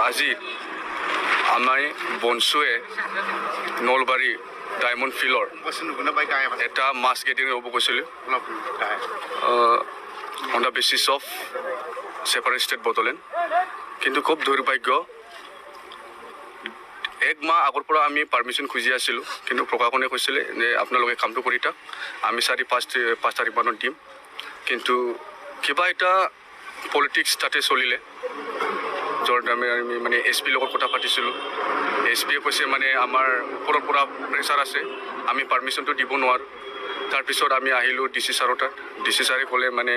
আজি আমাৰ BoNSUয়ে নলবাৰী ডায়মণ্ড ফিল্ডৰ এটা মাছ গেটিং হ'ব কৈছিলোঁ on the basis of separate state Bodoland কিন্তু খুব দুৰ্ভাগ্য এক মাহ আগৰ পৰা আমি পাৰ্মিশ্যন খুজি আছিলোঁ কিন্তু প্ৰশাসনে কৈছিলে যে আপোনালোকে কামটো কৰি থাক আমি 4-5 তাৰিখমানত দিম কিন্তু কিবা এটা পলিটিক্স তাতে চলিলে য'ত আমি মানে SP লগত কথা পাতিছিলোঁ SPয়ে কৈছে মানে আমাৰ ওপৰৰ পৰা প্ৰেছাৰ আছে আমি পাৰ্মিশ্যনটো দিব নোৱাৰোঁ তাৰপিছত আমি আহিলোঁ DC ছাৰৰ তাত DC ছাৰে ক'লে মানে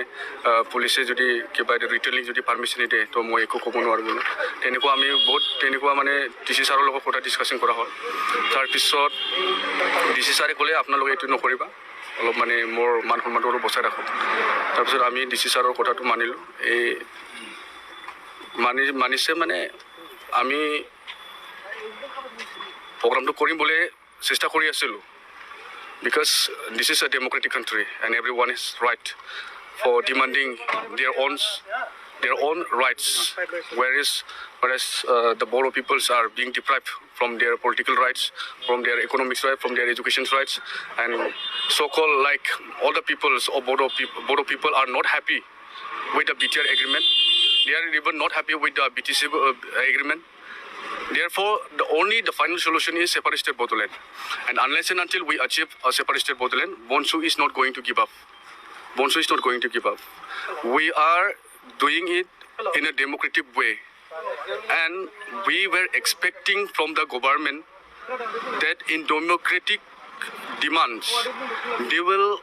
পুলিচে যদি কিবা এটা ৰিটেলিং যদি পাৰ্মিশ্যন নিদিয়ে তো মই একো ক'ব নোৱাৰোঁ বোলো তেনেকুৱা আমি বহুত তেনেকুৱা মানে DC ছাৰৰ লগত কথা ডিছকাশ্যন কৰা হ'ল তাৰপিছত DC ছাৰে ক'লে আপোনালোকে এইটো নকৰিবা অলপ মানে মোৰ মান সন্মানটো অলপ বচাই ৰাখক তাৰপিছত আমি DC ছাৰৰ কথাটো মানিলোঁ এই মানিছে মানে আমি প্ৰগ্ৰামটো কৰিম বুলি চেষ্টা কৰি আছিলোঁ because this is a democratic country and everyone is right for demanding their own rights whereas the Bodo peoples are being deprived from their political rights from their economic rights from their education rights and so-called like all the peoples of Bodo people are not happy with the BTR agreement they are even not happy with the BTC agreement. Therefore, the final solution is separate state Bodoland. And unless and until we achieve a separate state Bodoland, BoNSU is not going to give up. BoNSU is not going to give up. We are doing it in a democratic way. And we were expecting from the government that in democratic demands, they will,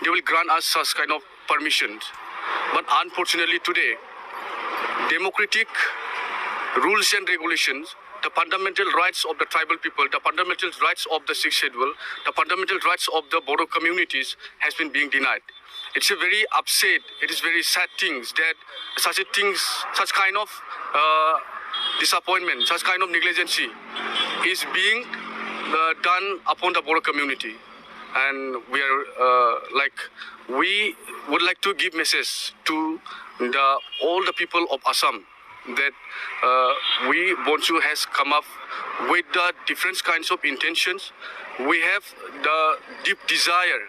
they will grant us such kind of permissions. But unfortunately today, democratic rules and regulations, the fundamental rights of the tribal people, the fundamental rights of the sixth schedule, the fundamental rights of the Bodo communities has been being denied. It's a very upset, it is very sad things that such kind of disappointment, such kind of negligence is being done upon the Bodo community. And we are we would like to give message to all the people of Assam that we BoNSU has come up with the different kinds of intentions. We have the deep desire.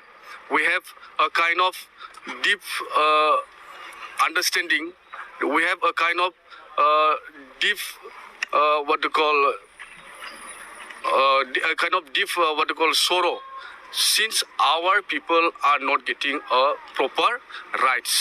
We have a kind of deep understanding. We have a kind of deep sorrow. Since our people are not getting a proper rights.